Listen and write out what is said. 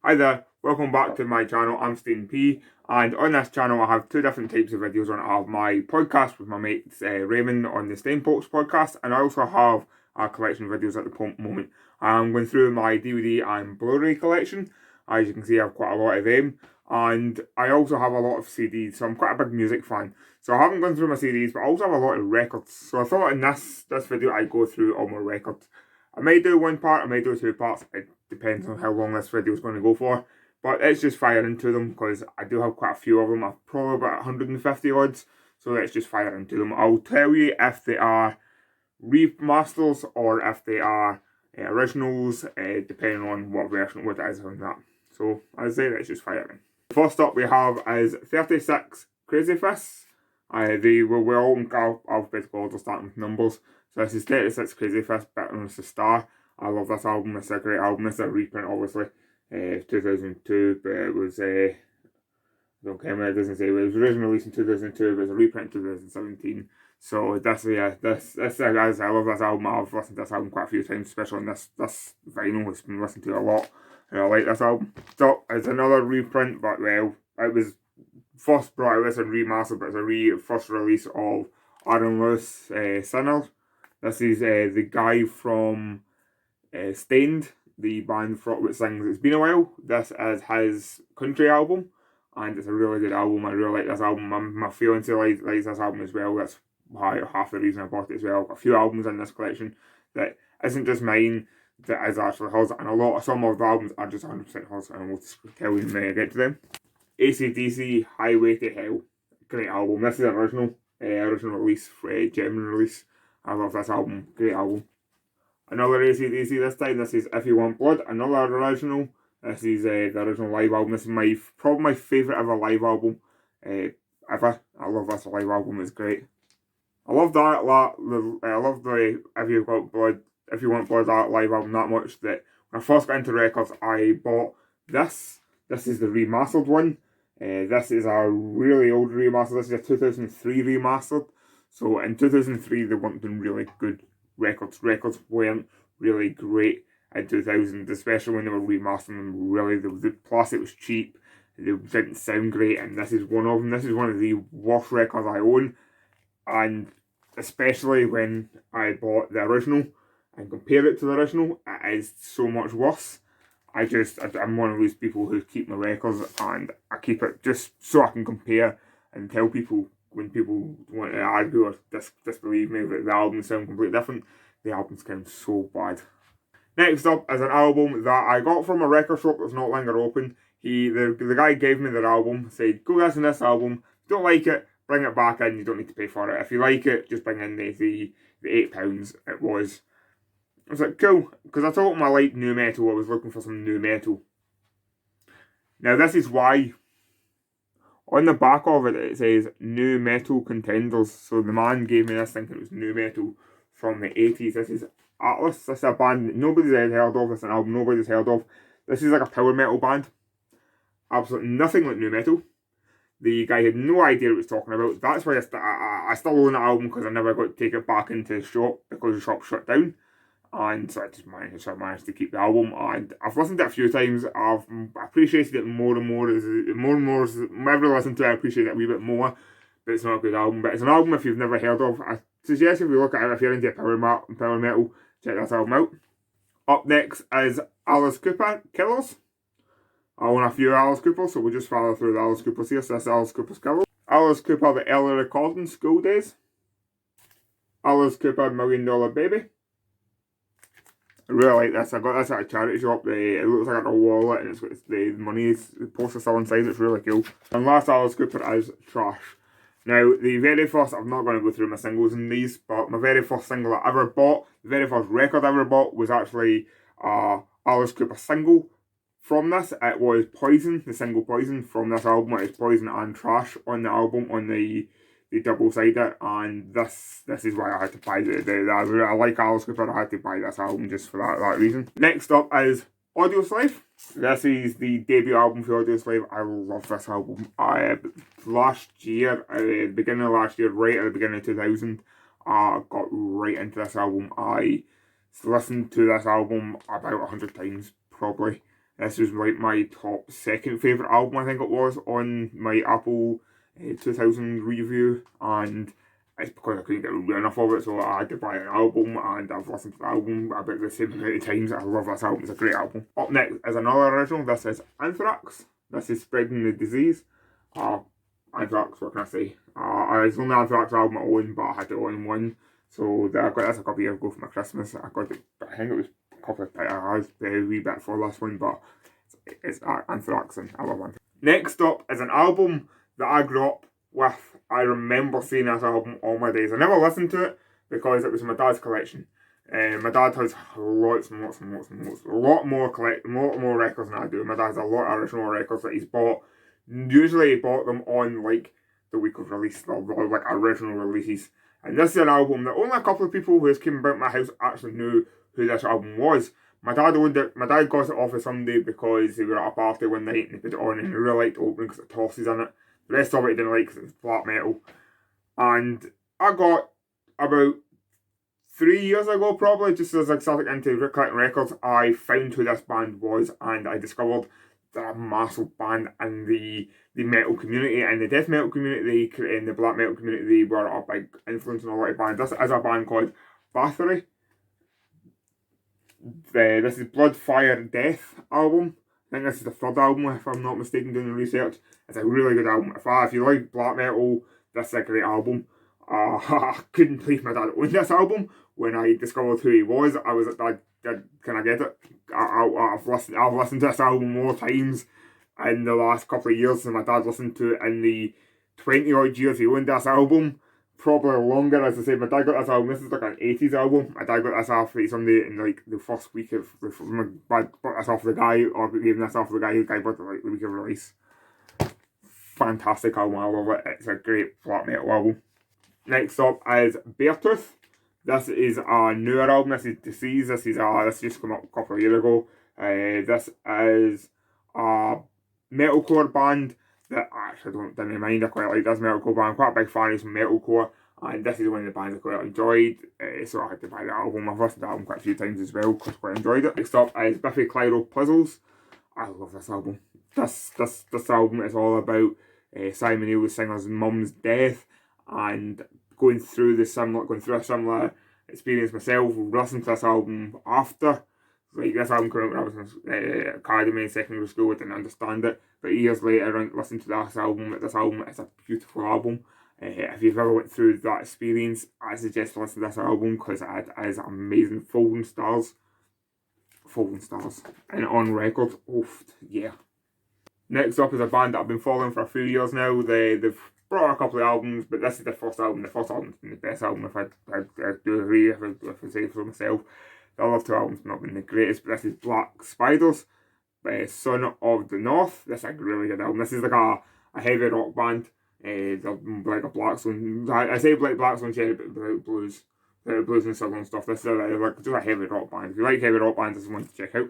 Hi there, welcome back to my channel. I'm Stean P, and on this channel I have two different types of videos on. I have my podcast with my mates Raymond on the Stean podcast, and I also have a collection of videos at the moment. I'm going through my DVD and Blu-ray collection. As you can see, I have quite a lot of them, and I also have a lot of CDs, so I'm quite a big music fan. So I haven't gone through my CDs, but I also have a lot of records. So I thought in this video I'd go through all my records. I may do one part, I may do two parts. It depends on how long this video is going to go for. But let's just fire into them because I do have quite a few of them. I've probably about 150 odds. So let's just fire into them. I'll tell you if they are remasters or if they are originals, depending on what version, what it is on that. So as I say, let's just fire in. First up we have is 36 Crazyfists. We're all in alphabetical order starting with numbers. So this is 36 Crazyfists, better known as The Star. I love this album, it's a great album. It's a reprint obviously, 2002, but it was, I don't care what it doesn't say, it was originally released in 2002, but it's a reprint in 2017. So this guys, I love this album. I've listened to this album quite a few times, especially on this vinyl. It's been listened to a lot, and I like this album. So it's another reprint, but well, it was first brought out as a remaster, but it's a first release of Aaron Lewis Sinners. This is the guy from Stean, the band which sings It's Been a While. This is his country album, and it's a really good album. I really like this album. My fiance likes this album as well. That's half the reason I bought it as well. I've got a few albums in this collection that isn't just mine, that is actually hers, and some of the albums are just 100% hers, and we'll tell you when I get to them. ACDC, Highway to Hell. Great album. This is original release, German release. I love this album. Great album. Another ACDC this time. This is If You Want Blood. Another original. This is the original live album. This is probably my favourite ever live album. Ever. I love this live album. It's great. I love that a lot. I love the If You Want Blood that live album that much that when I first got into records I bought this. This is the remastered one. This is a really old remaster. This is a 2003 remastered. So in 2003 they weren't doing really good records. Records weren't really great in 2000, especially when they were remastering them. Really, plus it was cheap. They didn't sound great, and this is one of them. This is one of the worst records I own, and especially when I bought the original and compare it to the original, it is so much worse. I'm one of those people who keep my records, and I keep it just so I can compare and tell people when people want to argue or disbelieve me that the albums sound completely different. The albums sound so bad. Next up is an album that I got from a record shop that's not longer open. The guy gave me their album, said, go listen to this album. If you don't like it, bring it back in, you don't need to pay for it. If you like it, just bring in the £8 it was. I was like, cool, because I told him I liked new metal. I was looking for some new metal. Now this is why. On the back of it, it says new metal contenders. So the man gave me this thinking it was new metal from the 80s. This is Atlas. This is a band that nobody's heard of. It's an album nobody's heard of. This is like a power metal band. Absolutely nothing like new metal. The guy had no idea what he was talking about. That's why I still own the album, because I never got to take it back into the shop because the shop shut down. And so I just managed to keep the album, and I've listened to it a few times. I've appreciated it more and more. Whenever I listen to it, I appreciate it a wee bit more. But it's not a good album. But it's an album if you've never heard of. I suggest if you look at it, if you're into power metal, check this album out. Up next is Alice Cooper, Killers. I own a few Alice Coopers, so we'll just follow through the Alice Coopers here. So this is Alice Cooper's Killers. Alice Cooper, The Early Recording, School Days. Alice Cooper, $1 Million Baby. I really like this. I got this at a charity shop. It looks like a wallet, and it's got the money poster still inside. It's really cool. And last Alice Cooper is Trash. Now, the very first, I'm not going to go through my singles in these, but my very first single I ever bought, the very first record I ever bought was actually Alice Cooper single from this. It was Poison, the single Poison from this album. It's Poison and Trash on the album, on the double-sided, and this is why I had to buy I like Alice Cooper. I had to buy this album just for that reason. Next up is Audioslave. This is the debut album for Audioslave. I love this album. Last year, at the beginning of last year, right at the beginning of 2000, I got right into this album. I listened to this album about 100 times, probably. This was like my top second favourite album, I think it was, on my Apple 2000 review, and it's because I couldn't get enough of it, so I had to buy an album, and I've listened to the album about the same amount of times. I love this album, it's a great album. Up next is another original. This is Anthrax. This is Spreading the Disease. Anthrax, what can I say? It's the only Anthrax album I own, but I had to own one. So I got this a couple of years ago for my Christmas. I got it, I think it was a couple of hours, a wee bit for this one, but it's Anthrax, and I love Anthrax. Next up is an album that I grew up with. I remember seeing this album all my days. I never listened to it because it was in my dad's collection. My dad has lots and lots and lots and lots, a lot more records than I do. My dad has a lot of original records that he's bought. Usually he bought them on like the week of release, or like original releases. And this is an album that only a couple of people who came about my house actually knew who this album was. My dad owned it. My dad got it off of somebody because they were at a party one night and he put it on and he really liked the opening because it tosses in it. The rest of it he didn't like because it was black metal. And I got about 3 years ago, probably, just as I started into collecting records, I found who this band was, and I discovered they're a massive band in the metal community, and the death metal community, and the black metal community. They were a big influence on a lot of bands. This is a band called Bathory. This is Blood, Fire, Death album. I think this is the third album, if I'm not mistaken, doing the research. It's a really good album. If you like black metal, this is a great album. I couldn't believe my dad owned this album. When I discovered who he was, I was like, Dad, can I get it? I've listened to this album more times in the last couple of years than my dad listened to it in the 20 odd years he owned this album. Probably longer, as I said. My dad got this album. This is like an 80s album. My dad got this off somebody in like the first week of my dad bought this off the guy, or gave this off the guy. The guy bought it like the week of release. Fantastic album. I love it. It's a great black metal album. Next up is Beartooth. This is a newer album. This is Disease. This just came up a couple of years ago. This is a metalcore band that I actually didn't mind. I quite like this metalcore band. I'm quite a big fan of some metalcore, and this is one of the bands I quite enjoyed. So I had to buy the album. I've listened to the album quite a few times as well because I quite enjoyed it. Next up is Biffy Clyro Puzzles. I love this album. This album is all about Simon Neil, the singer's mum's death, and going through a similar experience myself. Listened to this album after. Like, this album came out when I was in academy in secondary school. I didn't understand it, but years later I listened to this album. This album is a beautiful album. If you've ever went through that experience, I suggest to listen to this album because it is amazing. Folding Stars, and on record. Oof, yeah. Next up is a band that I've been following for a few years now. They've brought out a couple of albums, but this is the first album. The first album's been the best album, if I do agree, if I say so myself. The other two albums have not been the greatest, but this is Black Spiders, Son of the North. This is a really good album. This is like a heavy rock band. They're like a Blackstone. I say like Blackstone Cherry, but without blues and southern stuff. This is like just a heavy rock band. If you like heavy rock bands, this is one to check out.